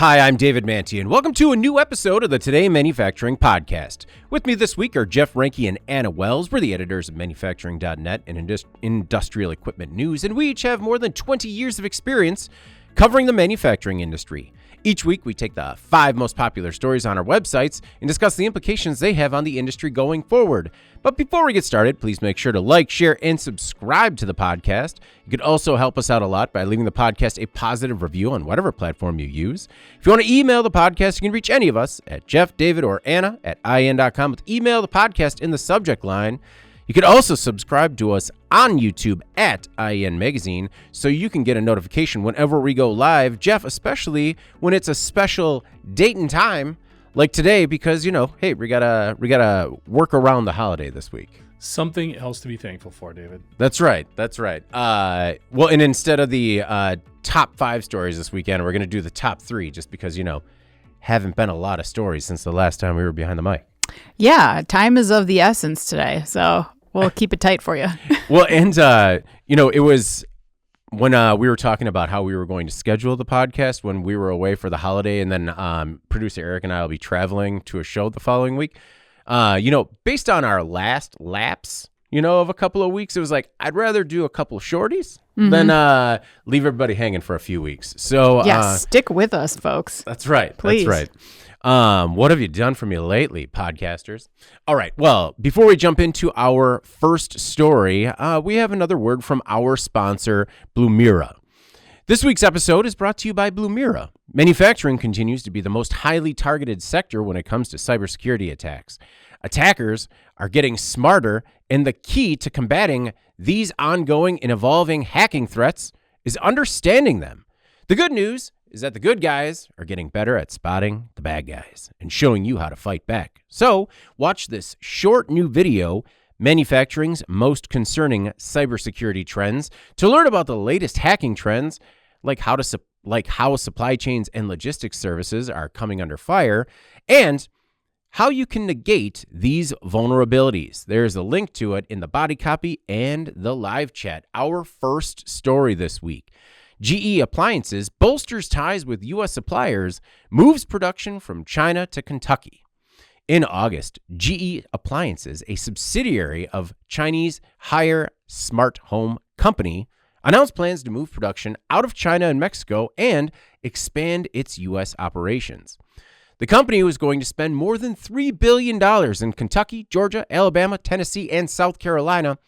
Hi, I'm David Manti, and welcome to a new episode of the Today Manufacturing Podcast. With me this week are Jeff Reinke and Anna Wells. We're the editors of Manufacturing.net and Industrial Equipment News, and we each have more than 20 years of experience covering the manufacturing industry. Each week, we take the 5 most popular stories on our websites and discuss the implications they have on the industry going forward. But before we get started, please make sure to like, share, and subscribe to the podcast. You could also help us out a lot by leaving the podcast a positive review on whatever platform you use. If you want to email the podcast, you can reach any of us at Jeff, David, or Anna at IN.com with email the podcast in the subject line. You can also subscribe to us on YouTube at IN Magazine so you can get a notification whenever we go live, Jeff, especially when it's a special date and time like today because, hey, we gotta work around the holiday this week. Something else to be thankful for, David. That's right. Well, and instead of the top 5 stories this weekend, we're going to do the top 3 just because, haven't been a lot of stories since the last time we were behind the mic. Yeah, time is of the essence today, so we'll keep it tight for you. Well, and, it was when we were talking about how we were going to schedule the podcast when we were away for the holiday, and then producer Eric and I will be traveling to a show the following week. Based on our last lapse, of a couple of weeks, it was like, I'd rather do a couple shorties than leave everybody hanging for a few weeks. So stick with us, folks. That's right. Please. That's right. What have you done for me lately, podcasters? All right. Well, before we jump into our first story, we have another word from our sponsor, Blumira. This week's episode is brought to you by Blumira. Manufacturing continues to be the most highly targeted sector when it comes to cybersecurity attacks. Attackers are getting smarter, and the key to combating these ongoing and evolving hacking threats is understanding them. The good news is that the good guys are getting better at spotting the bad guys and showing you how to fight back. So watch this short new video, Manufacturing's Most Concerning Cybersecurity Trends, to learn about the latest hacking trends, like how supply chains and logistics services are coming under fire, and how you can negate these vulnerabilities. There's a link to it in the body copy and the live chat. Our first story this week. GE Appliances bolsters ties with U.S. suppliers, moves production from China to Kentucky. In August, GE Appliances, a subsidiary of Chinese Haier Smart Home Company, announced plans to move production out of China and Mexico and expand its U.S. operations. The company was going to spend more than $3 billion in Kentucky, Georgia, Alabama, Tennessee, and South Carolina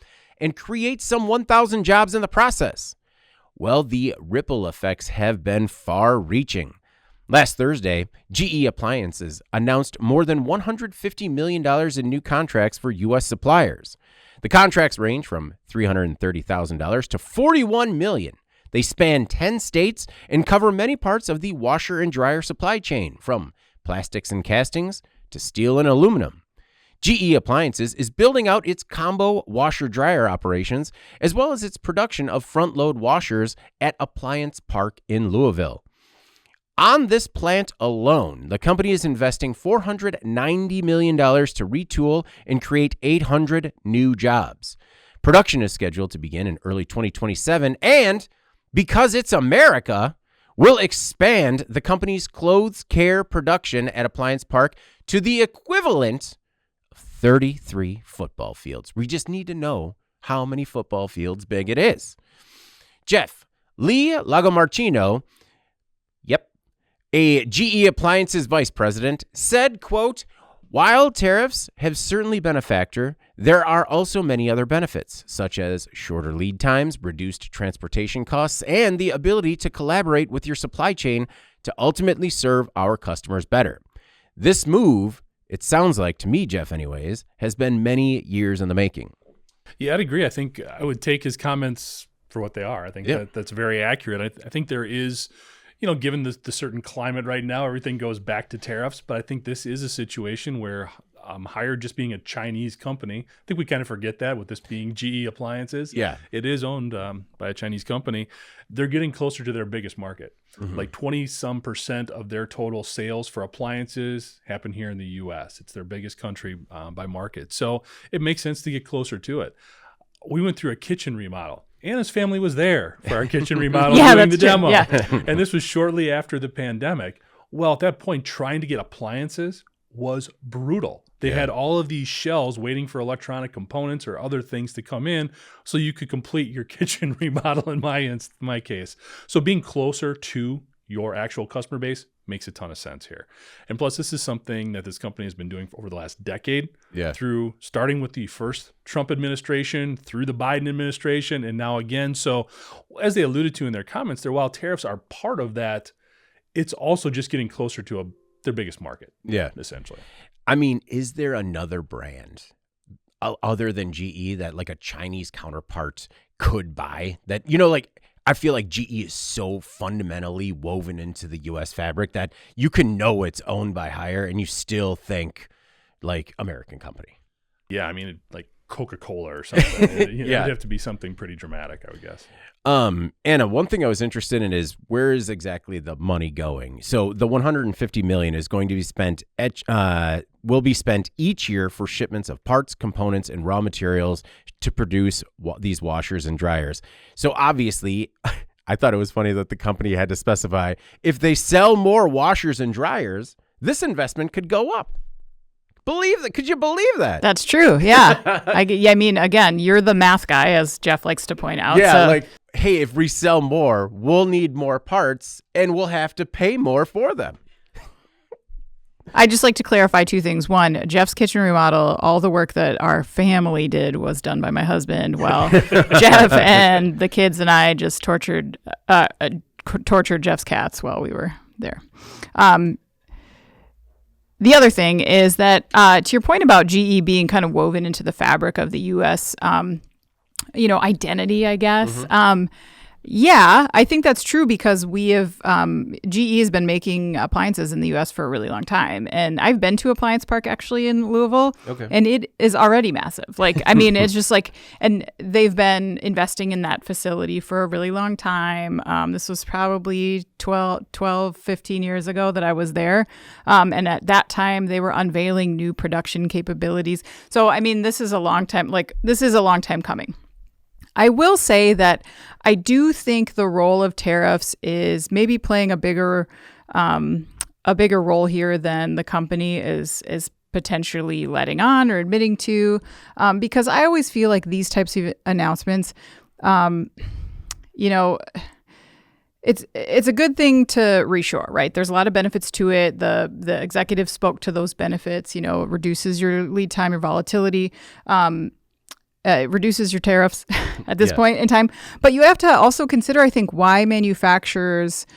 and create some 1,000 jobs in the process. Well, the ripple effects have been far-reaching. Last Thursday, GE Appliances announced more than $150 million in new contracts for U.S. suppliers. The contracts range from $330,000 to $41 million. They span 10 states and cover many parts of the washer and dryer supply chain, from plastics and castings to steel and aluminum. GE Appliances is building out its combo washer-dryer operations, as well as its production of front-load washers at Appliance Park in Louisville. On this plant alone, the company is investing $490 million to retool and create 800 new jobs. Production is scheduled to begin in early 2027, and because it's America, will expand the company's clothes care production at Appliance Park to the equivalent 33 football fields. We just need to know how many football fields big it is. Jeff, Lee Lagomarchino, a GE Appliances vice president, said, quote, "While tariffs have certainly been a factor, there are also many other benefits, such as shorter lead times, reduced transportation costs, and the ability to collaborate with your supply chain to ultimately serve our customers better. This move, it sounds like to me, Jeff, anyways, has been many years in the making." Yeah, I'd agree. I think I would take his comments for what they are. I think that's very accurate. I think there is, given the certain climate right now, everything goes back to tariffs. But I think this is a situation where Haier just being a Chinese company, I think we kind of forget that with this being GE Appliances. Yeah. It is owned by a Chinese company. They're getting closer to their biggest market. Mm-hmm. Like 20% of their total sales for appliances happen here in the U.S. It's their biggest country by market. So it makes sense to get closer to it. We went through a kitchen remodel. Anna's family was there for our kitchen remodel doing the demo. Yeah. And this was shortly after the pandemic. Well, at that point, trying to get appliances was brutal. They had all of these shelves waiting for electronic components or other things to come in so you could complete your kitchen remodel in my case. So being closer to your actual customer base makes a ton of sense here. And plus, this is something that this company has been doing for over the last decade, through starting with the first Trump administration, through the Biden administration, and now again. So as they alluded to in their comments there, while tariffs are part of that, it's also just getting closer to their biggest market, essentially. I mean, is there another brand other than GE that like a Chinese counterpart could buy that, like, I feel like GE is so fundamentally woven into the U.S. fabric that you can know it's owned by Haier and you still think like American company. Yeah, I mean, like Coca-Cola or something. It'd have to be something pretty dramatic, I would guess. Anna, one thing I was interested in is where is exactly the money going? So the $150 million is going to be spent will be spent each year for shipments of parts, components, and raw materials to produce these washers and dryers. So obviously, I thought it was funny that the company had to specify if they sell more washers and dryers, this investment could go up. Believe that? Could you believe that? That's true. Yeah. I mean, again, you're the math guy, as Jeff likes to point out. Yeah, like, hey, if we sell more, we'll need more parts and we'll have to pay more for them. I just like to clarify two things. One, Jeff's kitchen remodel, all the work that our family did was done by my husband, while Jeff and the kids and I just tortured Jeff's cats while we were there. The other thing is that, to your point about GE being kind of woven into the fabric of the U.S., identity, I guess. Mm-hmm. Yeah, I think that's true because we have, GE has been making appliances in the U.S. for a really long time. And I've been to Appliance Park actually in Louisville, and it is already massive. Like, I mean, it's just like, and they've been investing in that facility for a really long time. This was probably 12, 15 years ago that I was there. And at that time, they were unveiling new production capabilities. So, I mean, this is a long time coming. I will say that I do think the role of tariffs is maybe playing a bigger role here than the company is potentially letting on or admitting to, because I always feel like these types of announcements, it's a good thing to reshore, right? There's a lot of benefits to it. The executive spoke to those benefits. It reduces your lead time, your volatility. It reduces your tariffs at this point in time. But you have to also consider, I think, why manufacturers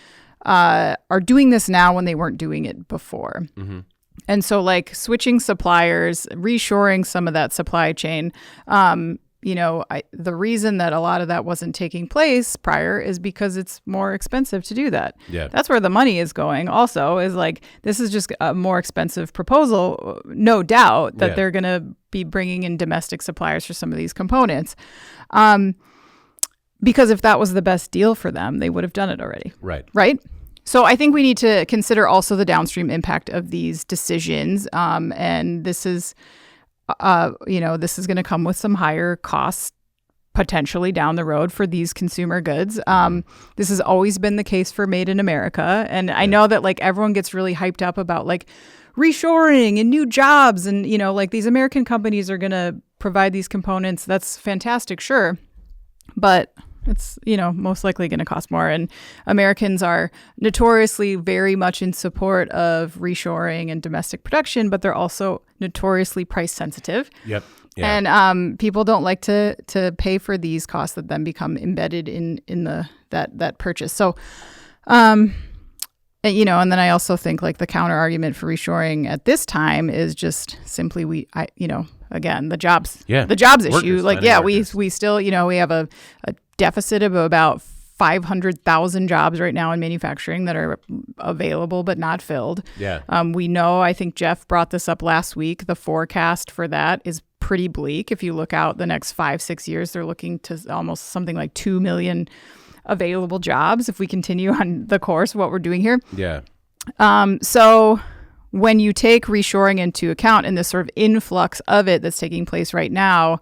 are doing this now when they weren't doing it before. Mm-hmm. And so, like, switching suppliers, reshoring some of that supply chain, the reason that a lot of that wasn't taking place prior is because it's more expensive to do that. Yeah. That's where the money is going also, is like, this is just a more expensive proposal, no doubt, that they're going to be bringing in domestic suppliers for some of these components. Because if that was the best deal for them, they would have done it already. Right? So I think we need to consider also the downstream impact of these decisions. And this is... this is going to come with some higher costs potentially down the road for these consumer goods. This has always been the case for Made in America. And I know that like everyone gets really hyped up about like reshoring and new jobs and, like these American companies are going to provide these components. That's fantastic. Sure. But it's, most likely going to cost more. And Americans are notoriously very much in support of reshoring and domestic production, but they're also notoriously price sensitive. Yep. Yeah. And people don't like to pay for these costs that then become embedded in that purchase. So, and then I also think like the counter argument for reshoring at this time is just simply again, the jobs issue. Like, we still, we have a deficit of about 500,000 jobs right now in manufacturing that are available but not filled. Yeah. We know, I think Jeff brought this up last week, the forecast for that is pretty bleak. If you look out the next 5-6 years, they're looking to almost something like 2 million available jobs if we continue on the course of what we're doing here. Yeah. So when you take reshoring into account and this sort of influx of it that's taking place right now,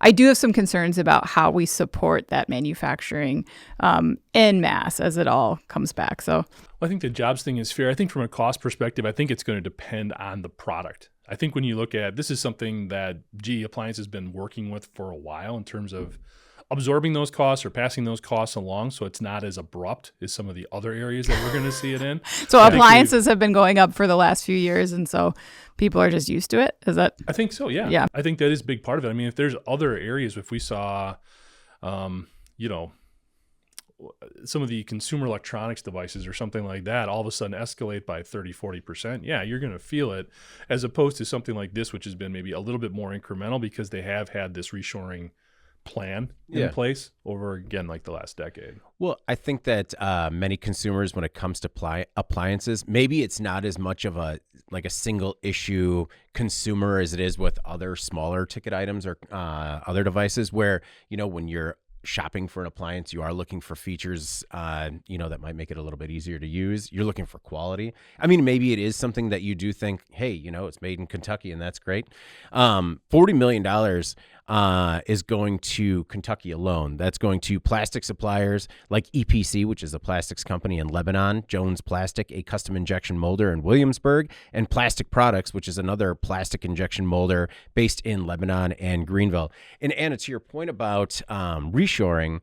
I do have some concerns about how we support that manufacturing en masse as it all comes back. So I think the jobs thing is fair. I think from a cost perspective, I think it's going to depend on the product. I think when you look at, this is something that GE Appliance has been working with for a while in terms of absorbing those costs or passing those costs along, so it's not as abrupt as some of the other areas that we're going to see it in. So appliances have been going up for the last few years, and so people are just used to it? Is that? I think so, yeah. I think that is a big part of it. I mean, if there's other areas, if we saw, some of the consumer electronics devices or something like that all of a sudden escalate by 30-40%, you're going to feel it, as opposed to something like this, which has been maybe a little bit more incremental because they have had this reshoring plan in place over, again, like the last decade. Well, I think that many consumers, when it comes to appliances, maybe it's not as much of a single issue consumer as it is with other smaller ticket items or other devices where, when you're shopping for an appliance, you are looking for features, that might make it a little bit easier to use. You're looking for quality. I mean, maybe it is something that you do think, hey, it's made in Kentucky and that's great. $40 million is going to Kentucky alone. That's going to plastic suppliers like EPC, which is a plastics company in Lebanon, Jones Plastic, a custom injection molder in Williamsburg, and Plastic Products, which is another plastic injection molder based in Lebanon and Greenville. And Anna, to your point about reshoring,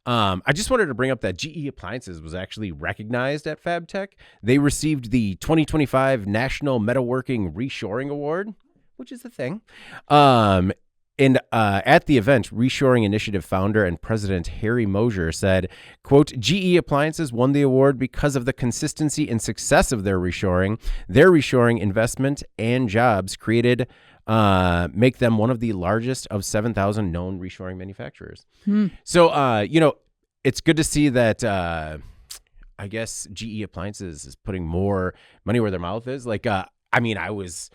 I just wanted to bring up that GE Appliances was actually recognized at FabTech. They received the 2025 National Metalworking Reshoring Award, which is the thing. And at the event, Reshoring Initiative founder and president Harry Mosier said, quote, GE Appliances won the award because of the consistency and success of their reshoring. Their reshoring investment and jobs created make them one of the largest of 7,000 known reshoring manufacturers. So, it's good to see that, I guess, GE Appliances is putting more money where their mouth is. I was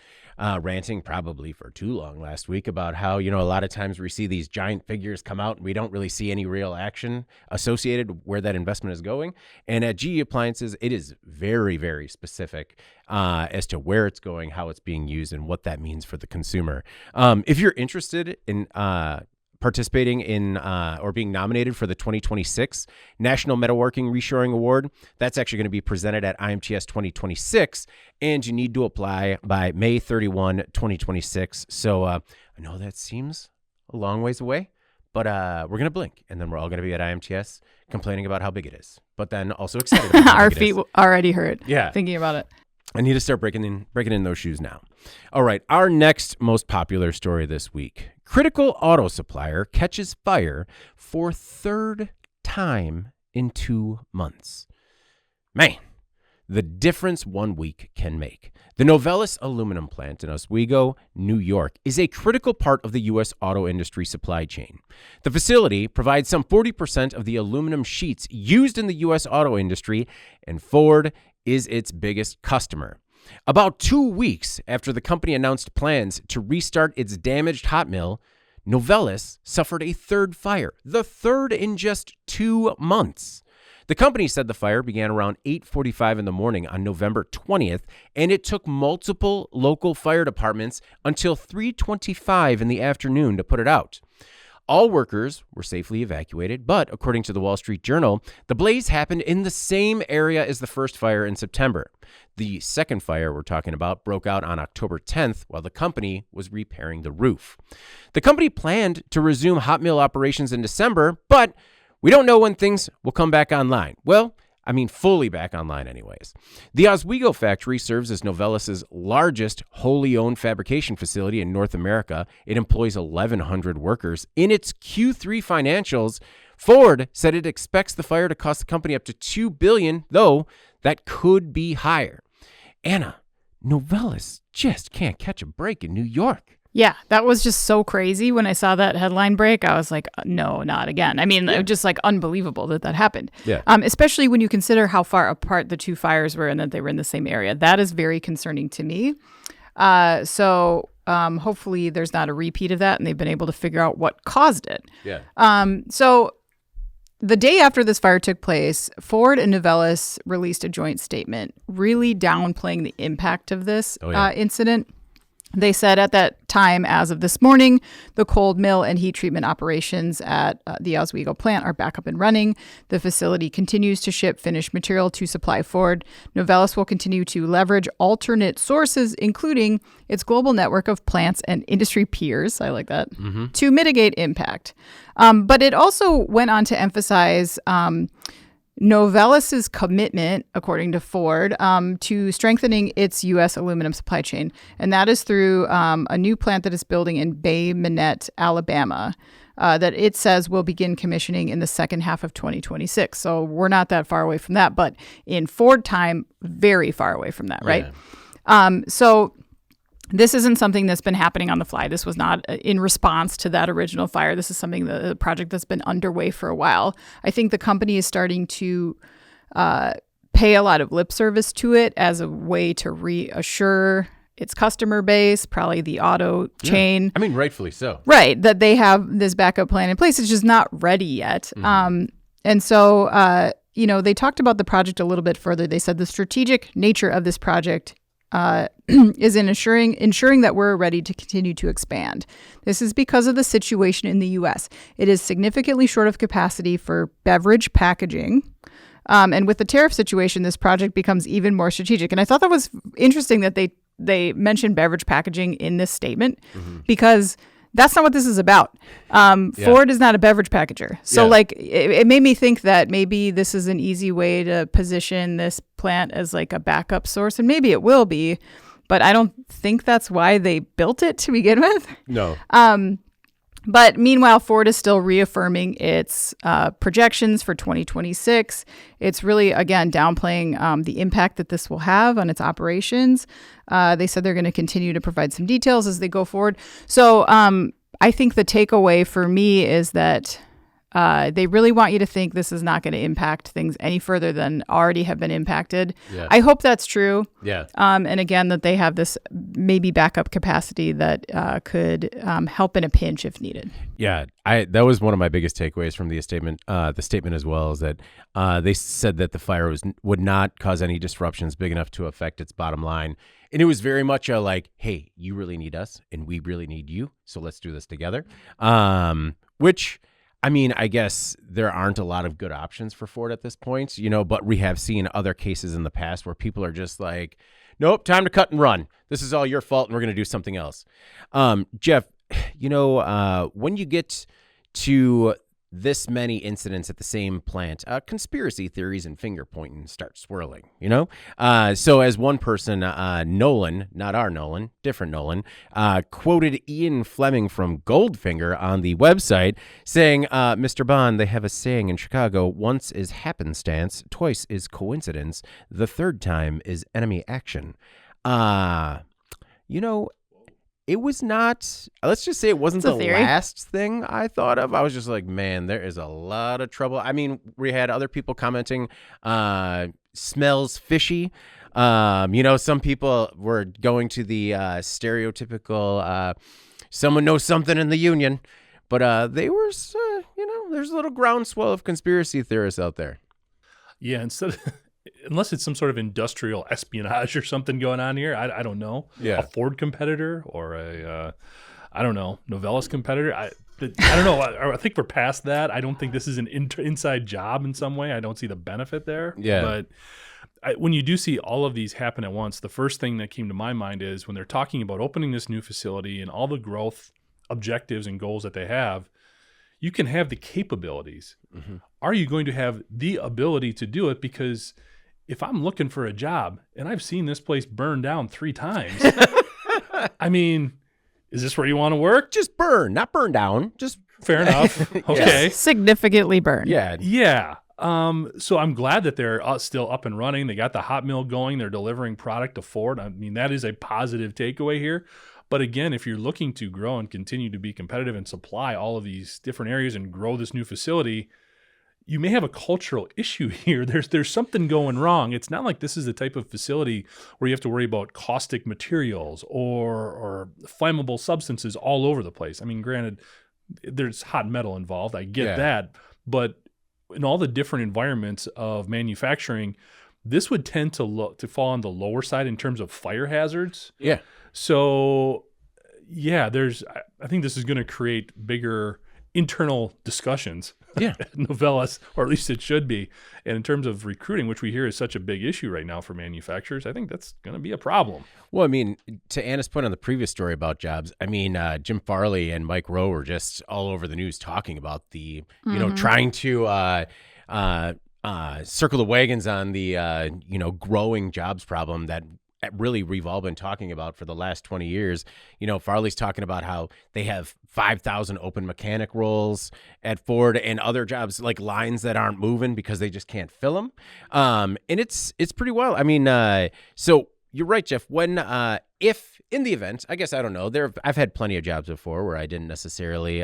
ranting probably for too long last week about how, a lot of times we see these giant figures come out and we don't really see any real action associated where that investment is going. And at GE Appliances, it is very, very specific as to where it's going, how it's being used, and what that means for the consumer. If you're interested in participating in or being nominated for the 2026 National Metalworking Reshoring Award, that's actually going to be presented at IMTS 2026, and you need to apply by May 31, 2026. So I know that seems a long ways away, but we're going to blink, and then we're all going to be at IMTS complaining about how big it is, but then also excited about how Our big it feet is. already hurt thinking about it. I need to start breaking in those shoes now. All right, our next most popular story this week. Critical auto supplier catches fire for third time in 2 months. Man, the difference 1 week can make. The Novelis aluminum plant in Oswego, New York, is a critical part of the U.S. auto industry supply chain. The facility provides some 40% of the aluminum sheets used in the U.S. auto industry, and Ford is its biggest customer. About 2 weeks after the company announced plans to restart its damaged hot mill, Novelis suffered a third fire, the third in just 2 months. The company said the fire began around 8:45 in the morning on November 20th, and it took multiple local fire departments until 3:25 in the afternoon to put it out. All workers were safely evacuated, but according to the Wall Street Journal, the blaze happened in the same area as the first fire in September. The second fire we're talking about broke out on October 10th while the company was repairing the roof. The company planned to resume hot mill operations in December, but we don't know when things will come back online. Well, fully back online anyways. The Oswego factory serves as Novelis' largest wholly owned fabrication facility in North America. It employs 1,100 workers. In its Q3 financials, Ford said it expects the fire to cost the company up to $2 billion, though that could be higher. Anna, Novelis just can't catch a break in New York. Yeah, that was just so crazy. When I saw that headline break, I was like, no, not again. It was just unbelievable that happened. Yeah. Especially when you consider how far apart the two fires were and that they were in the same area. That is very concerning to me. So hopefully there's not a repeat of that and they've been able to figure out what caused it. Yeah. So the day after this fire took place, Ford and Novelis released a joint statement really downplaying the impact of this incident. They said at that time, as of this morning, the cold mill and heat treatment operations at the Oswego plant are back up and running. The facility continues to ship finished material to supply Ford. Novelis will continue to leverage alternate sources, including its global network of plants and industry peers, I like that, to mitigate impact. But it also went on to emphasize Novelis's commitment, according to Ford, to strengthening its U.S. aluminum supply chain. And that is through a new plant that is building in Bay Minette, Alabama, that it says will begin commissioning in the second half of 2026. So we're not that far away from that, but in Ford time, very far away from that, right? Yeah. So this isn't something that's been happening on the fly. This was not in response to that original fire. This is something, the project that's been underway for a while. I think the company is starting to pay a lot of lip service to it as a way to reassure its customer base, probably the auto chain. I mean, rightfully so. Right, that they have this backup plan in place. It's just not ready yet. And so, they talked about the project a little bit further. They said the strategic nature of this project is in ensuring that we're ready to continue to expand. This is because of the situation in the U.S. It is significantly short of capacity for beverage packaging. And with the tariff situation, this project becomes even more strategic. And I thought that was interesting that they mentioned beverage packaging in this statement because that's not what this is about. Ford is not a beverage packager. So it made me think that maybe this is an easy way to position this plant as like a backup source. And maybe it will be, but I don't think that's why they built it to begin with. No. But meanwhile, Ford is still reaffirming its projections for 2026. It's really, again, downplaying the impact that this will have on its operations. They said they're going to continue to provide some details as they go forward. So I think the takeaway for me is that they really want you to think this is not going to impact things any further than already have been impacted. Yeah. I hope that's true. Yeah. And again, that they have this maybe backup capacity that could help in a pinch if needed. Yeah, that was one of my biggest takeaways from the statement. The statement as well is that they said that the fire would not cause any disruptions big enough to affect its bottom line. And it was very much a like, hey, you really need us and we really need you. So let's do this together. Which, I mean, I guess there aren't a lot of good options for Ford at this point, but we have seen other cases in the past where people are just like, nope, time to cut and run. This is all your fault and we're going to do something else. Jeff, when you get to this many incidents at the same plant, conspiracy theories and finger pointing start swirling, So as one person, Nolan, not our Nolan, different Nolan, quoted Ian Fleming from Goldfinger on the website saying, Mr. Bond, they have a saying in Chicago, once is happenstance, twice is coincidence, the third time is enemy action. It was not, let's just say it wasn't the last thing I thought of. I was just like, man, there is a lot of trouble. I mean, we had other people commenting, smells fishy. Some people were going to the stereotypical, someone knows something in the union. But they were, there's a little groundswell of conspiracy theorists out there. Yeah, unless it's some sort of industrial espionage or something going on here, I don't know. Yeah. A Ford competitor or I don't know, Novelis competitor. I don't know. I think we're past that. I don't think this is an inside job in some way. I don't see the benefit there. Yeah. But when you do see all of these happen at once, the first thing that came to my mind is when they're talking about opening this new facility and all the growth objectives and goals that they have, you can have the capabilities. Mm-hmm. Are you going to have the ability to do it? Because if I'm looking for a job and I've seen this place burn down 3 times, I mean, is this where you want to work? Just burn, not burn down. Just fair enough. Okay. Significantly burn. Yeah. Yeah. So I'm glad that they're still up and running. They got the hot mill going. They're delivering product to Ford. I mean, that is a positive takeaway here. But again, if you're looking to grow and continue to be competitive and supply all of these different areas and grow this new facility, you may have a cultural issue here. There's something going wrong. It's not like this is the type of facility where you have to worry about caustic materials or flammable substances all over the place. I mean, granted, there's hot metal involved. I get that. But in all the different environments of manufacturing, this would tend to fall on the lower side in terms of fire hazards. Yeah. So yeah, I think this is going to create bigger internal discussions at Novelis, or at least it should be. And in terms of recruiting, which we hear is such a big issue right now for manufacturers, I think that's going to be a problem. Well, I mean, to Anna's point on the previous story about jobs, I mean, Jim Farley and Mike Rowe were just all over the news talking about the, trying to circle the wagons on the, growing jobs problem that really we've all been talking about for the last 20 years. Farley's talking about how they have 5,000 open mechanic roles at Ford and other jobs, like lines that aren't moving because they just can't fill them. And it's pretty wild. I mean, so you're right, Jeff. When, if in the event, I guess, I don't know, I've had plenty of jobs before where I didn't necessarily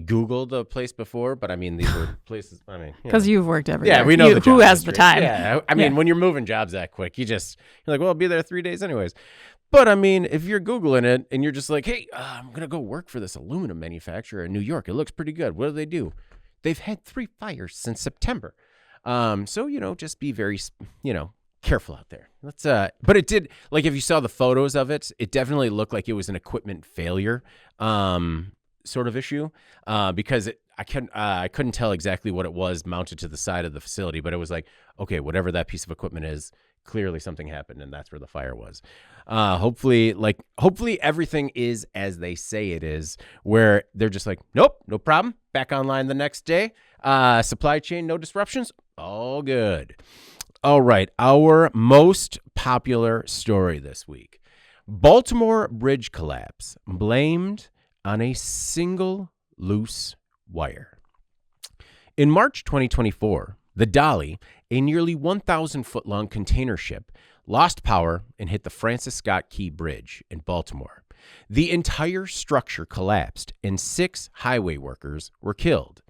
Google the place before, but I mean, these were places, I mean. Because you've worked everywhere. Yeah, we know who has the time. Yeah, I mean, when you're moving jobs that quick, you're like, well, I'll be there 3 days anyways. But I mean, if you're Googling it and you're just like, hey, I'm going to go work for this aluminum manufacturer in New York. It looks pretty good. What do? They've had 3 fires since September. So, just be very, careful out there. But it did, like, if you saw the photos of it, it definitely looked like it was an equipment failure sort of issue because I couldn't tell exactly what it was mounted to the side of the facility, but it was like, okay, whatever that piece of equipment is, clearly something happened, and that's where the fire was. Hopefully everything is as they say it is, where they're just like, nope, no problem, back online the next day. Supply chain, no disruptions, all good. All right, our most popular story this week: Baltimore bridge collapse blamed on a single loose wire. In March 2024, the Dolly, a nearly 1,000-foot-long container ship, lost power and hit the Francis Scott Key Bridge in Baltimore. The entire structure collapsed and 6 highway workers were killed.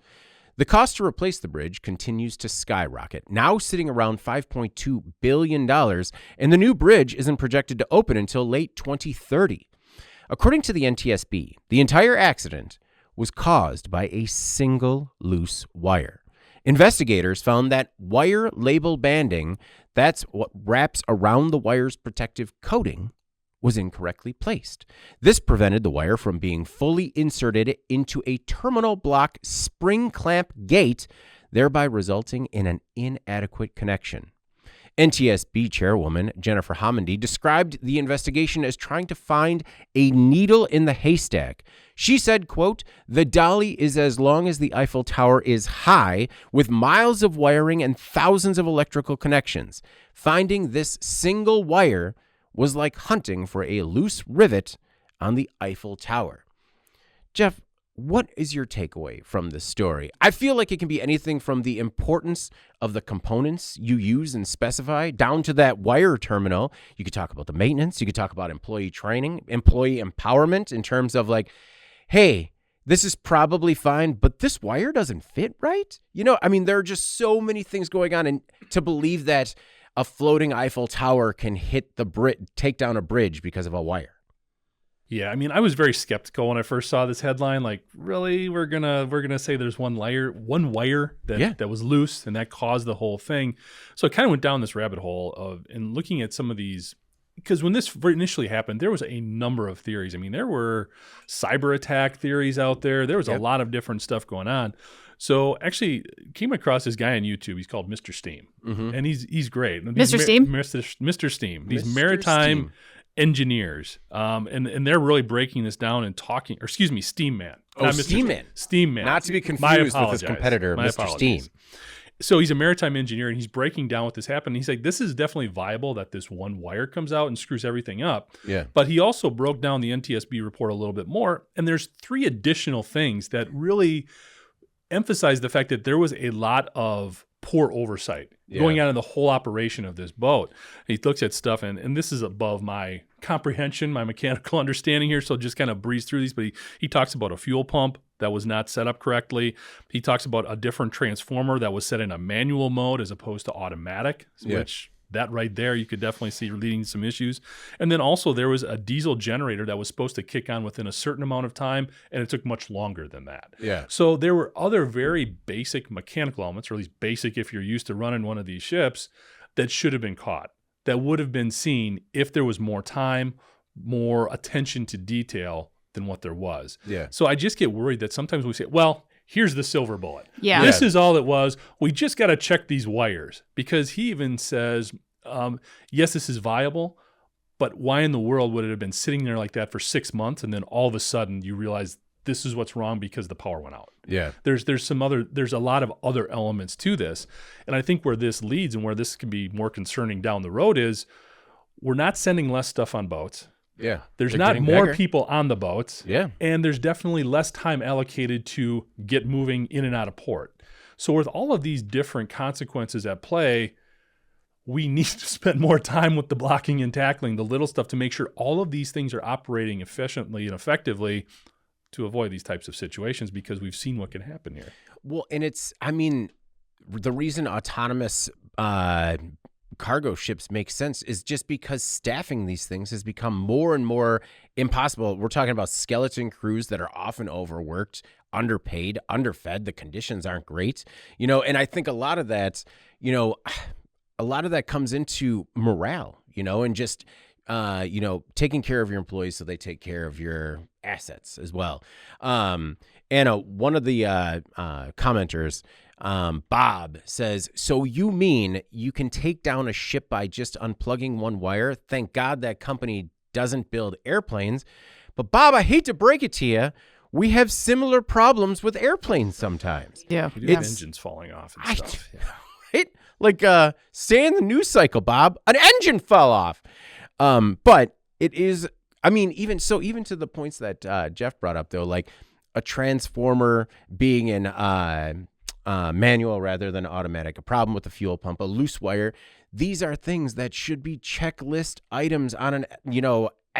The cost to replace the bridge continues to skyrocket, now sitting around $5.2 billion, and the new bridge isn't projected to open until late 2030. According to the NTSB, the entire accident was caused by a single loose wire. Investigators found that wire label banding, that's what wraps around the wire's protective coating, was incorrectly placed. This prevented the wire from being fully inserted into a terminal block spring clamp gate, thereby resulting in an inadequate connection. NTSB chairwoman Jennifer Homendy described the investigation as trying to find a needle in the haystack. She said, quote, "The Dolly is as long as the Eiffel Tower is high, with miles of wiring and thousands of electrical connections. Finding this single wire was like hunting for a loose rivet on the Eiffel Tower." Jeff, what is your takeaway from this story? I feel like it can be anything from the importance of the components you use and specify down to that wire terminal. You could talk about the maintenance. You could talk about employee training, employee empowerment in terms of like, hey, this is probably fine, but this wire doesn't fit right. I mean, there are just so many things going on, and to believe that a floating Eiffel Tower can hit take down a bridge because of a wire. Yeah, I mean, I was very skeptical when I first saw this headline. Like, really, we're gonna say there's one wire that was loose and that caused the whole thing. So I kind of went down this rabbit hole of looking at some of these, because when this initially happened, there was a number of theories. I mean, there were cyber attack theories out there. There was a lot of different stuff going on. So actually came across this guy on YouTube. He's called Mr. Steam, and he's great. Mr. Steam? Mr. Steam. These maritime engineers, and they're really breaking this down and talking, or excuse me, Steam Man. Steam Man. Steam Man. Not to be confused with his competitor, Mr. Steam. So he's a maritime engineer, and he's breaking down what this happened. He's like, this is definitely viable that this one wire comes out and screws everything up. Yeah. But he also broke down the NTSB report a little bit more, and there's 3 additional things that really emphasize the fact that there was a lot of poor oversight going on in the whole operation of this boat. He looks at stuff, and this is above my comprehension, my mechanical understanding here, so just kind of breeze through these, but he talks about a fuel pump that was not set up correctly. He talks about a different transformer that was set in a manual mode as opposed to automatic, which that right there you could definitely see leading to some issues. And then also there was a diesel generator that was supposed to kick on within a certain amount of time, and it took much longer than that. Yeah. So there were other very basic mechanical elements, or at least basic if you're used to running one of these ships, that should have been caught, that would have been seen if there was more time, more attention to detail than what there was. Yeah. So I just get worried that sometimes we say, well, here's the silver bullet. Yeah. This is all it was. We just got to check these wires, because he even says, yes, this is viable, but why in the world would it have been sitting there like that for 6 months, and then all of a sudden you realize this is what's wrong because the power went out? Yeah. There's a lot of other elements to this. And I think where this leads and where this can be more concerning down the road is we're not sending less stuff on boats. Yeah. There's They're not getting more bigger. people on the boats. Yeah. And there's definitely less time allocated to get moving in and out of port. So with all of these different consequences at play, we need to spend more time with the blocking and tackling, the little stuff, to make sure all of these things are operating efficiently and effectively to avoid these types of situations, because we've seen what can happen here. Well, and the reason autonomous cargo ships make sense is just because staffing these things has become more and more impossible. We're talking about skeleton crews that are often overworked, underpaid, underfed. The conditions aren't great, and I think a lot of that comes into morale, and just, taking care of your employees so they take care of your assets as well. And one of the commenters, Bob, says, so you mean you can take down a ship by just unplugging one wire? Thank God that company doesn't build airplanes. But Bob, I hate to break it to you, we have similar problems with airplanes sometimes. Yeah. We do have engines falling off and stuff. Yeah. Right? Like, stay in the news cycle, Bob. An engine fell off. But it is, even to the points that Jeff brought up, though, like a transformer being in manual rather than automatic, a problem with the fuel pump, a loose wire. These are things that should be checklist items on an,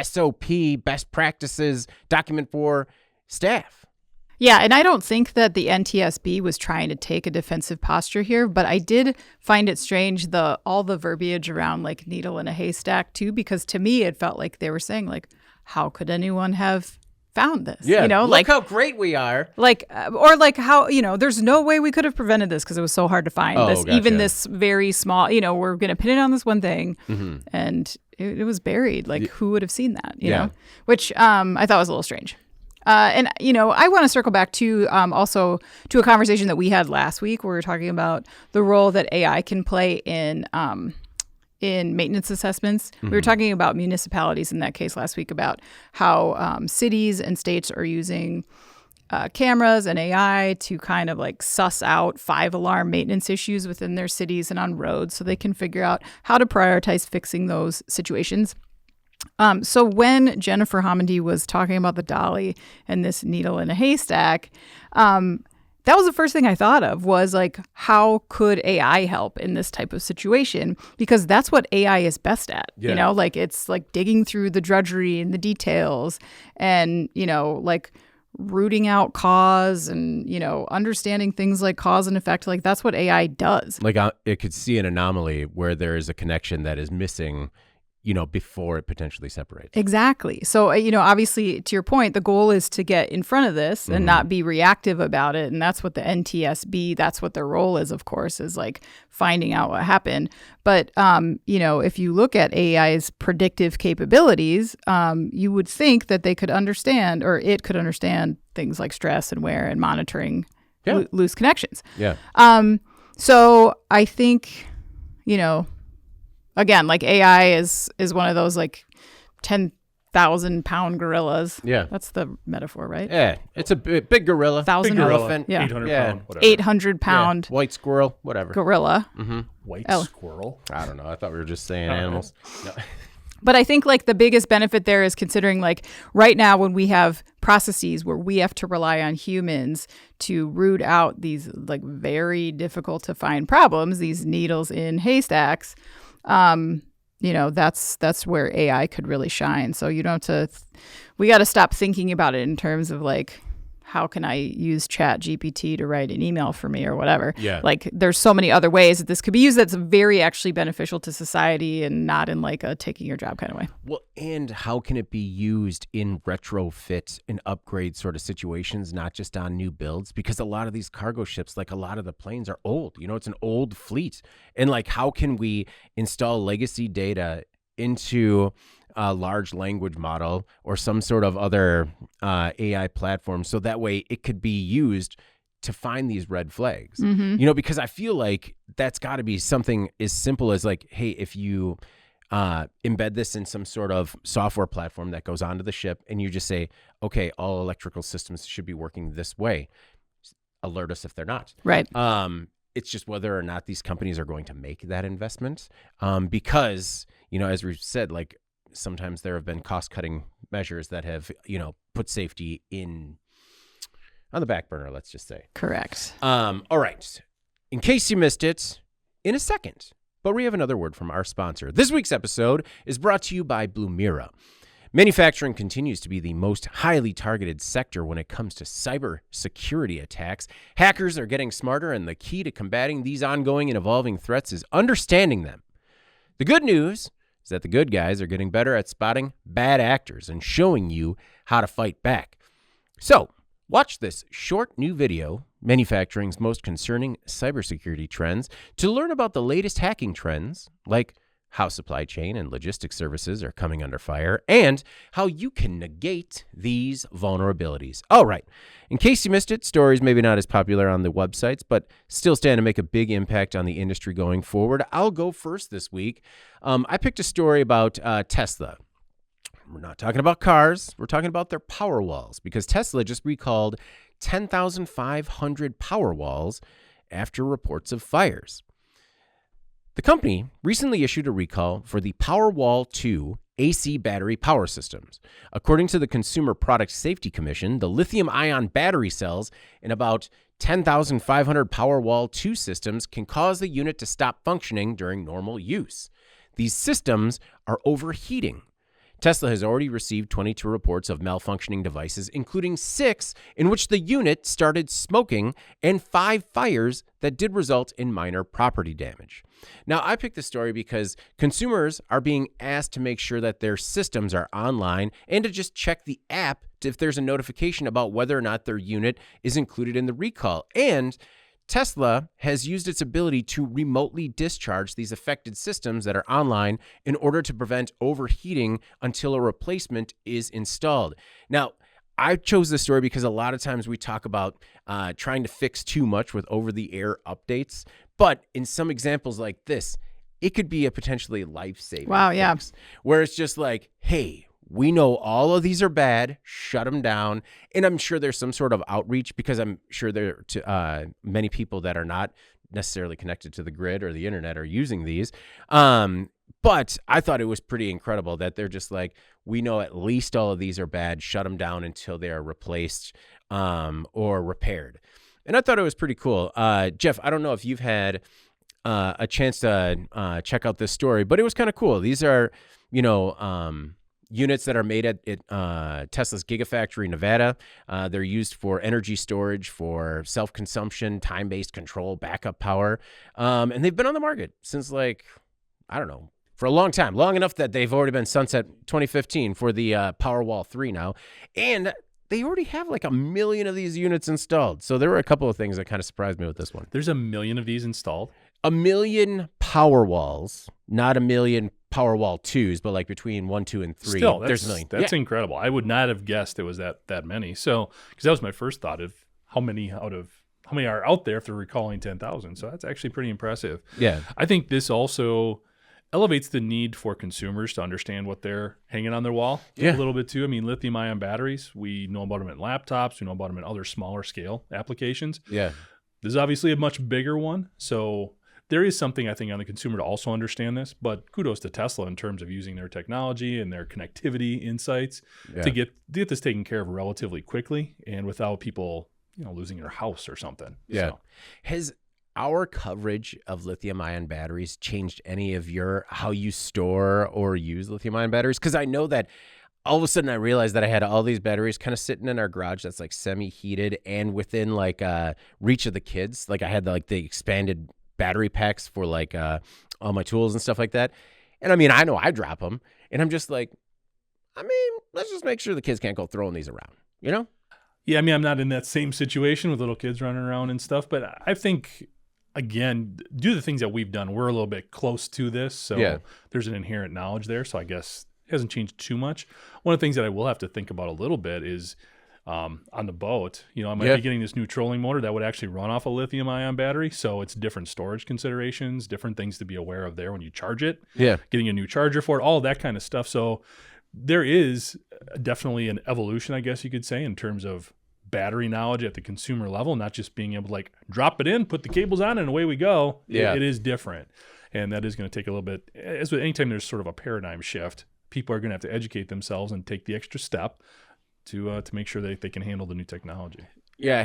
SOP, best practices document for staff. Yeah, and I don't think that the NTSB was trying to take a defensive posture here, but I did find it strange, all the verbiage around like needle in a haystack too, because to me it felt like they were saying like, how could anyone have found this? Yeah, look like how great we are. Like, or like how, there's no way we could have prevented this because it was so hard to find this, gotcha. even this very small, we're going to pin it on this one thing, and it was buried. Like, who would have seen that, you know? Which I thought was a little strange. And, I want to circle back to also to a conversation that we had last week where we were talking about the role that AI can play in maintenance assessments. We were talking about municipalities in that case last week about how cities and states are using cameras and AI to kind of like suss out 5-alarm maintenance issues within their cities and on roads so they can figure out how to prioritize fixing those situations. So when Jennifer Homendy was talking about the dolly and this needle in a haystack, that was the first thing I thought of was like, how could AI help in this type of situation? Because that's what AI is best at, like it's like digging through the drudgery and the details and, like rooting out cause and, understanding things like cause and effect. Like that's what AI does. Like it could see an anomaly where there is a connection that is missing, before it potentially separates. Exactly. So, obviously, to your point, the goal is to get in front of this and not be reactive about it. And that's what the NTSB, that's what their role is, of course, is like finding out what happened. But, if you look at AI's predictive capabilities, you would think that they could understand, or it could understand things like stress and wear and monitoring loose connections. Yeah. So I think, again, like AI is one of those like 10,000-pound gorillas. Yeah. That's the metaphor, right? Yeah. It's a big gorilla. 1,000 elephant. Yeah. 800 pound, whatever. 800-pound White squirrel, whatever. gorilla. White squirrel. I don't know. I thought we were just saying animals. No. But I think like the biggest benefit there is considering like right now when we have processes where we have to rely on humans to root out these like very difficult to find problems, these needles in haystacks, that's where AI could really shine. So you don't have to, we got to stop thinking about it in terms of like, how can I use Chat GPT to write an email for me or whatever? Yeah. Like there's so many other ways that this could be used that's very actually beneficial to society and not in like a taking your job kind of way. Well, and how can it be used in retrofit and upgrade sort of situations, not just on new builds? Because a lot of these cargo ships, like a lot of the planes are old, it's an old fleet. And like, how can we install legacy data into a large language model or some sort of other AI platform, so that way it could be used to find these red flags. Because I feel like that's got to be something as simple as like, hey, if you embed this in some sort of software platform that goes onto the ship and you just say, okay, all electrical systems should be working this way, alert us if they're not. Right. It's just whether or not these companies are going to make that investment. Because, as we've said, like sometimes there have been cost-cutting measures that have, put safety on the back burner, let's just say. Correct. All right. In case you missed it, in a second, but we have another word from our sponsor. This week's episode is brought to you by Blumira. Manufacturing continues to be the most highly targeted sector when it comes to cybersecurity attacks. Hackers are getting smarter, and the key to combating these ongoing and evolving threats is understanding them. The good news is that the good guys are getting better at spotting bad actors and showing you how to fight back. So, watch this short new video, Manufacturing's Most Concerning Cybersecurity Trends, to learn about the latest hacking trends, like how supply chain and logistics services are coming under fire, and how you can negate these vulnerabilities. All right. In case you missed it, stories maybe not as popular on the websites, but still stand to make a big impact on the industry going forward. I'll go first this week. I picked a story about Tesla. We're not talking about cars. We're talking about their Powerwalls, because Tesla just recalled 10,500 Powerwalls after reports of fires. The company recently issued a recall for the Powerwall 2 AC battery power systems. According to the Consumer Product Safety Commission, the lithium-ion battery cells in about 10,500 Powerwall 2 systems can cause the unit to stop functioning during normal use. These systems are overheating. Tesla has already received 22 reports of malfunctioning devices, including 6 in which the unit started smoking and 5 fires that did result in minor property damage. Now, I picked this story because consumers are being asked to make sure that their systems are online and to just check the app if there's a notification about whether or not their unit is included in the recall. And Tesla has used its ability to remotely discharge these affected systems that are online in order to prevent overheating until a replacement is installed. Now, I chose this story because a lot of times we talk about trying to fix too much with over-the-air updates, but in some examples like this, it could be a potentially life-saving fix, where it's just like, hey, we know all of these are bad, shut them down. And I'm sure there's some sort of outreach, because I'm sure there are many people that are not necessarily connected to the grid or the internet are using these. But I thought it was pretty incredible that they're just like, we know at least all of these are bad, shut them down until they are replaced or repaired. And I thought it was pretty cool. Jeff, I don't know if you've had a chance to check out this story, but it was kind of cool. These are, units that are made at Tesla's Gigafactory, Nevada. They're used for energy storage, for self-consumption, time-based control, backup power. And they've been on the market since for a long time, long enough that they've already been sunset 2015 for the Powerwall 3 now. And they already have like 1 million of these units installed. So there were a couple of things that kind of surprised me with this one. There's 1 million of these installed? 1 million Powerwalls, not 1 million Powerwall 2s, but like between 1, 2, and 3. Still, there's 1 million. That's incredible. I would not have guessed it was that many. So, because that was my first thought of how many are out there if they're recalling 10,000. So that's actually pretty impressive. Yeah. I think this also elevates the need for consumers to understand what they're hanging on their wall a little bit too. I mean, lithium-ion batteries, we know about them in laptops. We know about them in other smaller scale applications. Yeah. This is obviously a much bigger one. So there is something, I think, on the consumer to also understand this, but kudos to Tesla in terms of using their technology and their connectivity insights to get this taken care of relatively quickly and without people, losing their house or something. Yeah. So. Has our coverage of lithium-ion batteries changed any of how you store or use lithium-ion batteries? Because I know that all of a sudden I realized that I had all these batteries kind of sitting in our garage that's like semi-heated and within like reach of the kids. Like I had the expanded battery packs for like all my tools and stuff like that. And I mean, I know I drop them and I'm just like, let's just make sure the kids can't go throwing these around, Yeah, I mean, I'm not in that same situation with little kids running around and stuff, but I think again, do the things that we've done. We're a little bit close to this, so there's an inherent knowledge there. So I guess it hasn't changed too much. One of the things that I will have to think about a little bit is on the boat, I might be getting this new trolling motor that would actually run off a lithium-ion battery. So it's different storage considerations, different things to be aware of there when you charge it. Yeah, getting a new charger for it, all of that kind of stuff. So there is definitely an evolution, I guess you could say, in terms of battery knowledge at the consumer level, not just being able to like drop it in, put the cables on, and away we go. Yeah, it is different, and that is going to take a little bit. As with anytime there's sort of a paradigm shift, people are going to have to educate themselves and take the extra step to make sure that they can handle the new technology. Yeah, I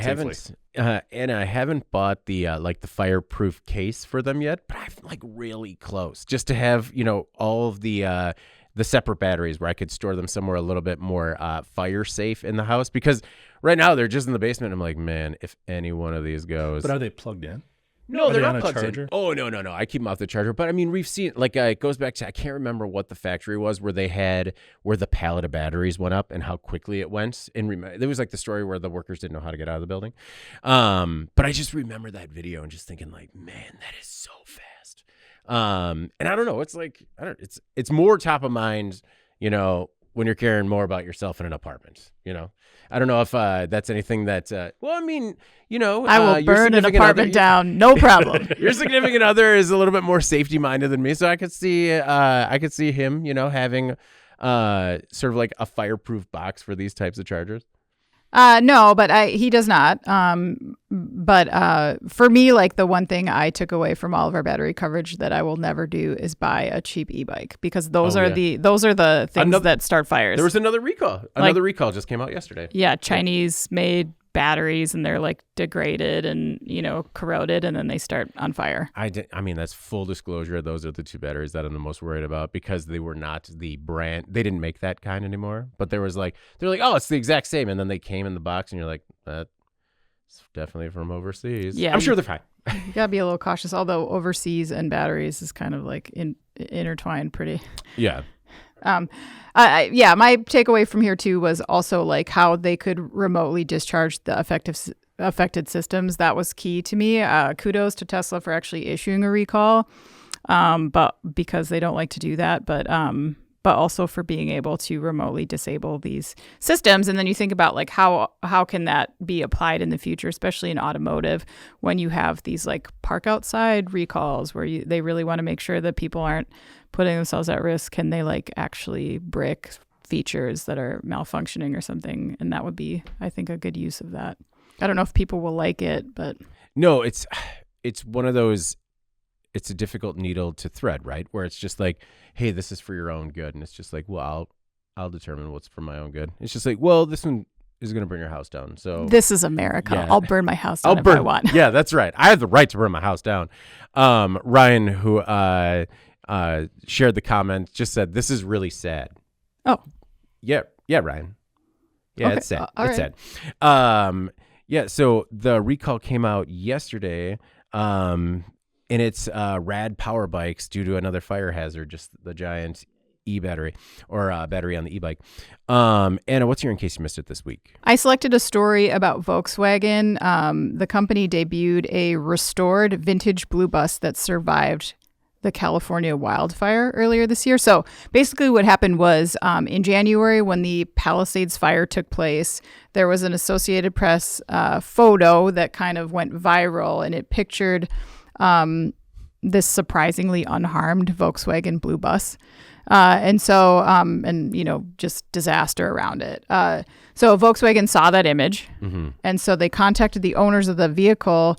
haven't bought the the fireproof case for them yet, but I'm like really close, just to have all of the separate batteries where I could store them somewhere a little bit more fire safe in the house, because right now they're just in the basement. I'm like, man, if any one of these goes. But are they plugged in? No, they're not plugged in. Oh, no. I keep them off the charger. But I mean, we've seen, it goes back to, I can't remember what the factory was where the pallet of batteries went up and how quickly it went. And there was the story where the workers didn't know how to get out of the building. But I just remember that video and just thinking man, that is so fast. And I don't know, it's more top of mind, when you're caring more about yourself in an apartment, I don't know if that's anything that, I will burn an apartment down, no problem. Your significant other is a little bit more safety minded than me, so I could see him, having sort of a fireproof box for these types of chargers. No, but he does not. But for me, the one thing I took away from all of our battery coverage that I will never do is buy a cheap e-bike, because those are the things that start fires. There was another recall. Another recall just came out yesterday. Yeah, Chinese made batteries, and they're degraded and corroded, and then they start on fire. I mean, that's full disclosure. Those are the two batteries that I'm the most worried about, because they were not the brand. They didn't make that kind anymore. But there was they're oh, it's the exact same, and then they came in the box, and you're like, that's definitely from overseas. Yeah, I'm sure they're fine. You gotta be a little cautious. Although overseas and batteries is kind of intertwined pretty. Yeah. My takeaway from here too was also how they could remotely discharge the affected systems. That was key to me. Kudos to Tesla for actually issuing a recall, but because they don't like to do that, but also for being able to remotely disable these systems. And then you think about how can that be applied in the future, especially in automotive, when you have these park outside recalls where they really want to make sure that people aren't putting themselves at risk. Can they actually brick features that are malfunctioning or something? And that would be, I think, a good use of that. I don't know if people will like it, but no, it's one of those. It's a difficult needle to thread, right? Where it's just hey, this is for your own good, and it's just well, I'll determine what's for my own good. It's just well, this one is going to burn your house down. So this is America. Yeah. I'll burn my house down if I want. Yeah, that's right. I have the right to burn my house down. Ryan, who shared the comment, just said, "This is really sad." Oh, yeah, Ryan. Yeah, okay. It's sad. It's right. sad. Yeah. So the recall came out yesterday. And it's rad power bikes due to another fire hazard, just the giant e-battery or battery on the e-bike. Anna, what's your in case you missed it this week? I selected a story about Volkswagen. The company debuted a restored vintage blue bus that survived the California wildfire earlier this year. So basically what happened was in January, when the Palisades fire took place, there was an Associated Press photo that kind of went viral, and it pictured this surprisingly unharmed Volkswagen blue bus. Just disaster around it. So Volkswagen saw that image, and so they contacted the owners of the vehicle,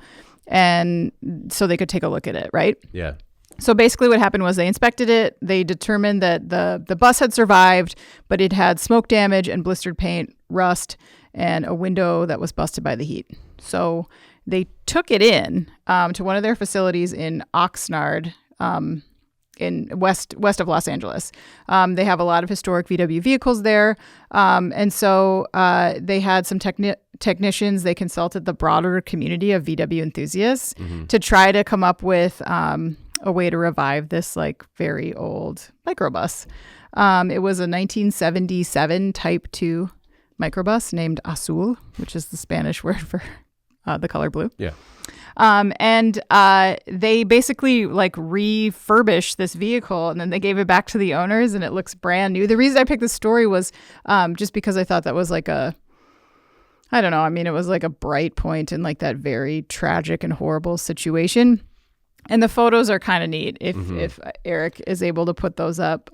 and so they could take a look at it, right? Yeah. So basically what happened was they inspected it. They determined that the bus had survived, but it had smoke damage and blistered paint, rust, and a window that was busted by the heat. So they took it in to one of their facilities in Oxnard, in west of Los Angeles. They have a lot of historic VW vehicles there. And so they had some technicians. They consulted the broader community of VW enthusiasts to try to come up with a way to revive this very old microbus. It was a 1977 Type 2 microbus named Azul, which is the Spanish word for the color blue. Yeah. And they basically like refurbished this vehicle, and then they gave it back to the owners, and it looks brand new. The reason I picked this story was just because I thought that was like I don't know. I mean, it was like a bright point in like that very tragic and horrible situation. And the photos are kind of neat. If Eric is able to put those up,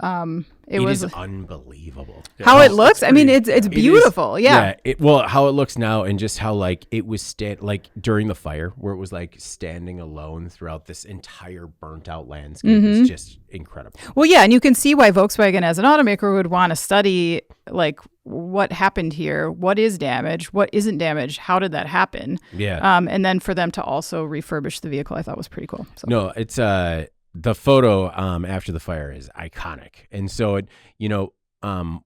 it was unbelievable how it looks. I mean, it's beautiful. How it looks now, and just how like it was like during the fire, where it was like standing alone throughout this entire burnt out landscape is just incredible. Well, yeah, and you can see why Volkswagen as an automaker would want to study like what happened here, what is damaged, what isn't damaged, how did that happen? Yeah. And then for them to also refurbish the vehicle, I thought was pretty cool. So. No, it's the photo after the fire is iconic. And so it,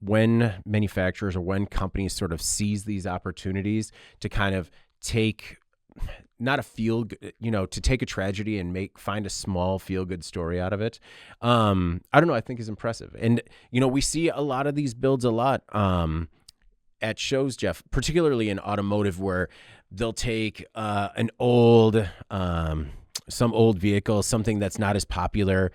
when manufacturers or when companies sort of seize these opportunities to kind of take not a to take a tragedy and find a small feel good story out of it. I don't know. I think is impressive. And, we see a lot of these builds a lot at shows, Jeff, particularly in automotive, where they'll take some old vehicle, something that's not as popular,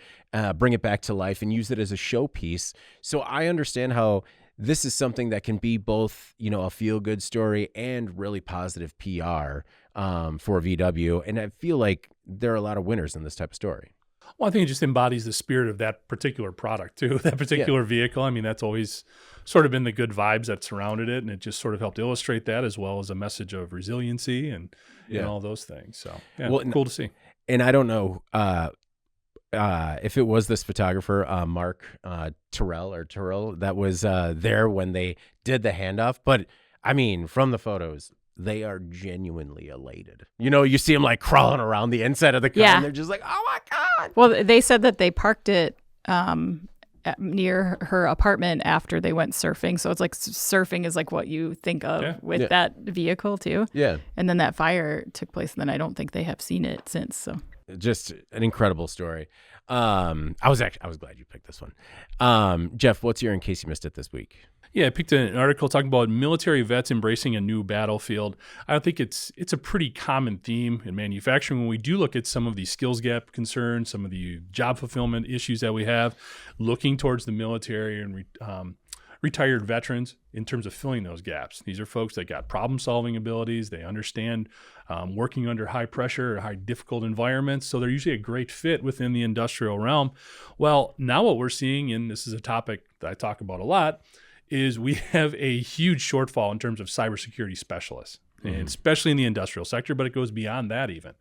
bring it back to life and use it as a showpiece. So I understand how this is something that can be both, a feel-good story and really positive PR for VW. And I feel like there are a lot of winners in this type of story. Well, I think it just embodies the spirit of that particular product, too, that particular vehicle. I mean, that's always sort of been the good vibes that surrounded it, and it just sort of helped illustrate that, as well as a message of resiliency and all those things. So, cool to see. And I don't know if it was this photographer, Mark Terrell, that was there when they did the handoff. But, I mean, from the photos, they are genuinely elated. You see them like crawling around the inside of the car, and they're just like, oh, my God. Well, they said that they parked it near her apartment after they went surfing. So it's like surfing is like what you think of with that vehicle, too. Yeah. And then that fire took place, and then I don't think they have seen it since. So just an incredible story. I was glad you picked this one. Jeff, what's your in case you missed it this week? Yeah, I picked an article talking about military vets embracing a new battlefield. I think it's a pretty common theme in manufacturing when we do look at some of the skills gap concerns, some of the job fulfillment issues that we have, looking towards the military and retired veterans in terms of filling those gaps. These are folks that got problem-solving abilities. They understand working under high pressure or high difficult environments, so they're usually a great fit within the industrial realm. Well, now what we're seeing, and this is a topic that I talk about a lot, is we have a huge shortfall in terms of cybersecurity specialists, and especially in the industrial sector, but it goes beyond that even.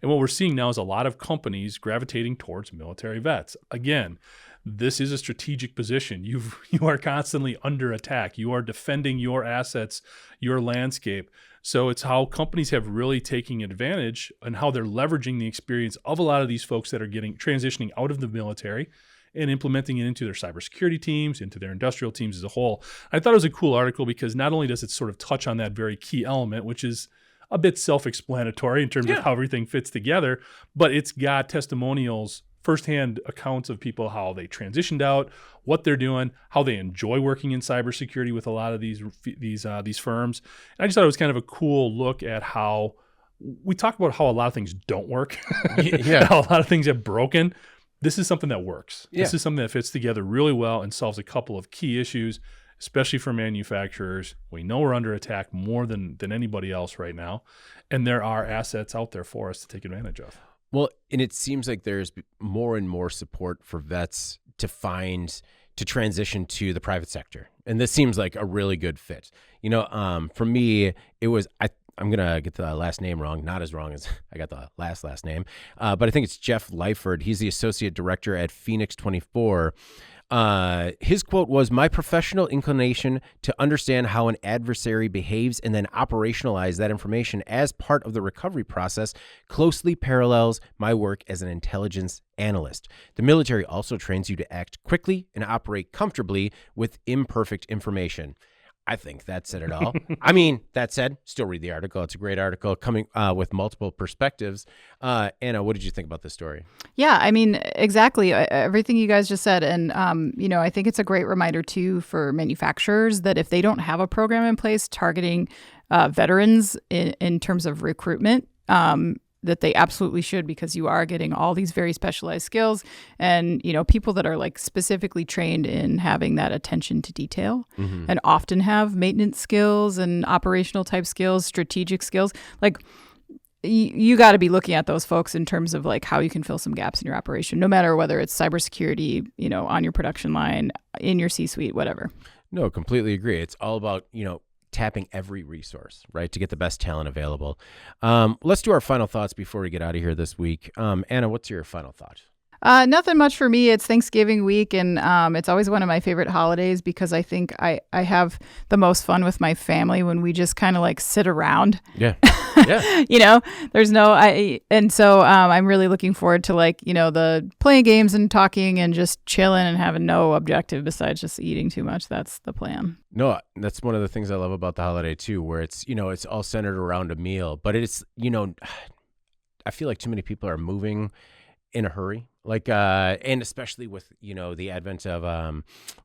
And what we're seeing now is a lot of companies gravitating towards military vets. Again, this is a strategic position. You are constantly under attack. You are defending your assets, your landscape. So it's how companies have really taken advantage and how they're leveraging the experience of a lot of these folks that are transitioning out of the military and implementing it into their cybersecurity teams, into their industrial teams as a whole. I thought it was a cool article because not only does it sort of touch on that very key element, which is a bit self-explanatory in terms of how everything fits together, but it's got testimonials, firsthand accounts of people, how they transitioned out, what they're doing, how they enjoy working in cybersecurity with a lot of these firms. And I just thought it was kind of a cool look at how we talk about how a lot of things don't work, how a lot of things have broken. This is something that works. This is something that fits together really well and solves a couple of key issues, especially for manufacturers. We know we're under attack more than anybody else right now, and there are assets out there for us to take advantage of. Well, and it seems like there's more and more support for vets to transition to the private sector. And this seems like a really good fit. For me, it was, I'm going to get the last name wrong, not as wrong as I got the last name. But I think it's Jeff Lyford. He's the associate director at Phoenix 24. His quote was, "My professional inclination to understand how an adversary behaves and then operationalize that information as part of the recovery process closely parallels my work as an intelligence analyst. The military also trains you to act quickly and operate comfortably with imperfect information." I think that said it all. I mean, that said, still read the article. It's a great article coming with multiple perspectives. Anna, what did you think about this story? Yeah, I mean, exactly. Everything you guys just said. And, I think it's a great reminder, too, for manufacturers that if they don't have a program in place targeting veterans in terms of recruitment, that they absolutely should, because you are getting all these very specialized skills and, people that are like specifically trained in having that attention to detail and often have maintenance skills and operational type skills, strategic skills. Like you got to be looking at those folks in terms of like how you can fill some gaps in your operation, no matter whether it's cybersecurity, on your production line, in your C-suite, whatever. No, completely agree. It's all about, tapping every resource, right, to get the best talent available. Let's do our final thoughts before we get out of here this week. Anna, what's your final thought? Nothing much for me. It's Thanksgiving week, and it's always one of my favorite holidays because I think I have the most fun with my family when we just kind of like sit around. Yeah. Yeah. There's and so I'm really looking forward to the playing games and talking and just chilling and having no objective besides just eating too much. That's the plan. No, that's one of the things I love about the holiday too, where it's, it's all centered around a meal, but it's, I feel like too many people are moving in a hurry. And especially with, the advent of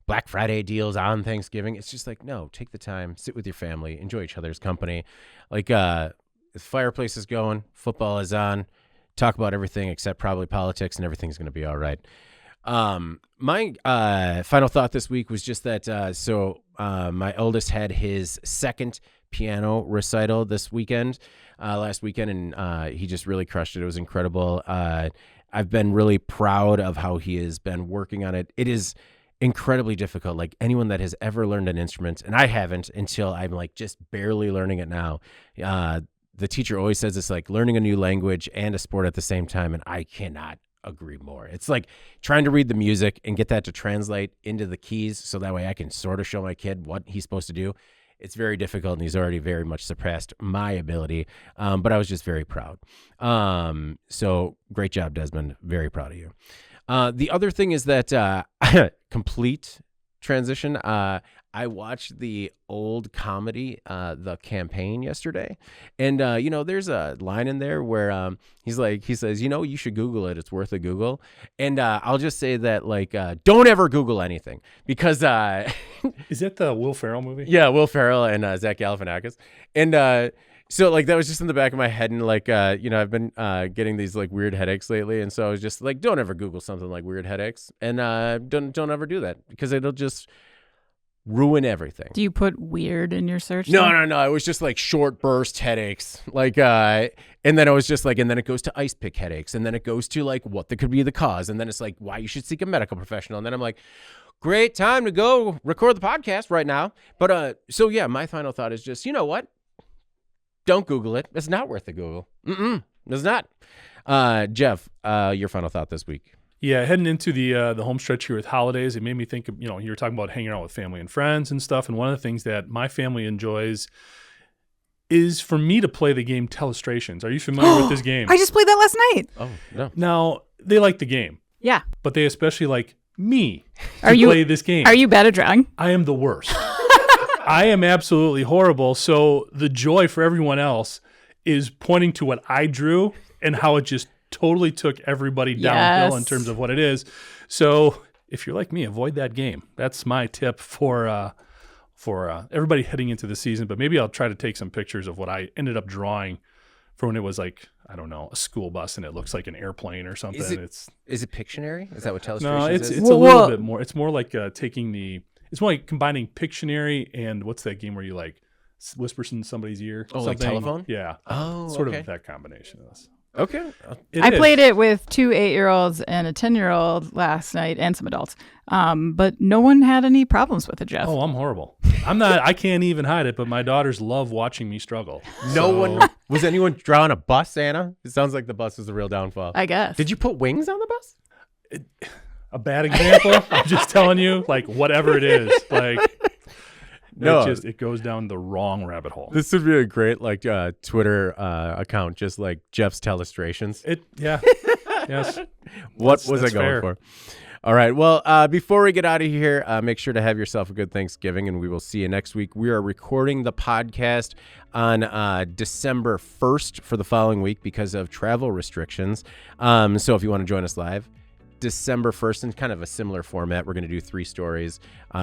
Black Friday deals on Thanksgiving, it's just like, no, take the time, sit with your family, enjoy each other's company. The fireplace is going, football is on, talk about everything except probably politics, and everything's going to be all right. My final thought this week was just that, my oldest had his second piano recital last weekend, and he just really crushed it. It was incredible. I've been really proud of how he has been working on it. It is incredibly difficult. Like anyone that has ever learned an instrument, and I haven't until I'm like just barely learning it now. The teacher always says it's like learning a new language and a sport at the same time, and I cannot agree more. It's like trying to read the music and get that to translate into the keys so that way I can sort of show my kid what he's supposed to do. It's very difficult, and he's already very much surpassed my ability, but I was just very proud. So great job, Desmond. Very proud of you. The other thing is that complete transition. I watched the old comedy, The Campaign, yesterday. And, there's a line in there where he says, you should Google it. It's worth a Google. And I'll just say that, don't ever Google anything because. Is that the Will Ferrell movie? Yeah, Will Ferrell and Zach Galifianakis. And so, that was just in the back of my head. And, I've been getting these, weird headaches lately. And so I was just like, don't ever Google something like weird headaches. And don't ever do that because it'll just ruin everything. Do you put weird in your search? No. It was just short burst headaches. And then it was just and then it goes to ice pick headaches. And then it goes to what could be the cause. And then it's why you should seek a medical professional. And then I'm like, great time to go record the podcast right now. But so yeah, my final thought is just, you know what? Don't Google it. It's not worth the Google. It's not. Jeff, your final thought this week. Yeah, heading into the home stretch here with holidays, it made me think of, you were talking about hanging out with family and friends and stuff. And one of the things that my family enjoys is for me to play the game Telestrations. Are you familiar with this game? I just played that last night. Oh, no. Now, they like the game. Yeah. But they especially like me to play this game. Are you bad at drawing? I am the worst. I am absolutely horrible. So the joy for everyone else is pointing to what I drew and how it just totally took everybody downhill in terms of what it is. So if you're like me, avoid that game. That's my tip for everybody heading into the season. But maybe I'll try to take some pictures of what I ended up drawing for when it was a school bus and it looks like an airplane or something. Is it Pictionary? Is that what Telestrations no, is? It's a little bit more. It's more like it's more like combining Pictionary and what's that game where you whispers in somebody's ear? Oh, like telephone? Yeah. Oh, sort okay. of that combination of this. Okay. I played it with 2 8-year-olds and a 10-year-old last night and some adults. But no one had any problems with it, Jeff. Oh, I'm horrible. I can't even hide it, but my daughters love watching me struggle. Was anyone drawing a bus, Anna? It sounds like the bus was the real downfall. I guess. Did you put wings on the bus? A bad example? I'm just telling you, whatever it is, no, it goes down the wrong rabbit hole. This would be a great Twitter account, just like Jeff's Telestrations. Yes. What was I going for? All right. Well, before we get out of here, make sure to have yourself a good Thanksgiving, and we will see you next week. We are recording the podcast on December 1st for the following week because of travel restrictions. So if you want to join us live, December 1st in kind of a similar format. We're going to do 3 stories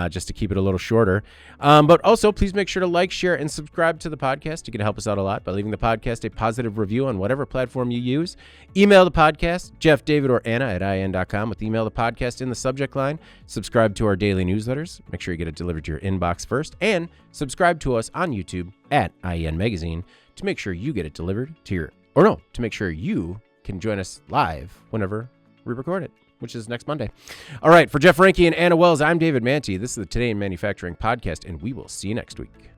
just to keep it a little shorter. But also, please make sure to like, share, and subscribe to the podcast. You can help us out a lot by leaving the podcast a positive review on whatever platform you use. Email the podcast, Jeff, David, or Anna at in.com with email the podcast in the subject line. Subscribe to our daily newsletters. Make sure you get it delivered to your inbox first. And subscribe to us on YouTube at IN Magazine to make sure you get it delivered to to make sure you can join us live whenever we record it, which is next Monday. All right, for Jeff Franke and Anna Wells, I'm David Manti. This is the Today in Manufacturing podcast, and we will see you next week.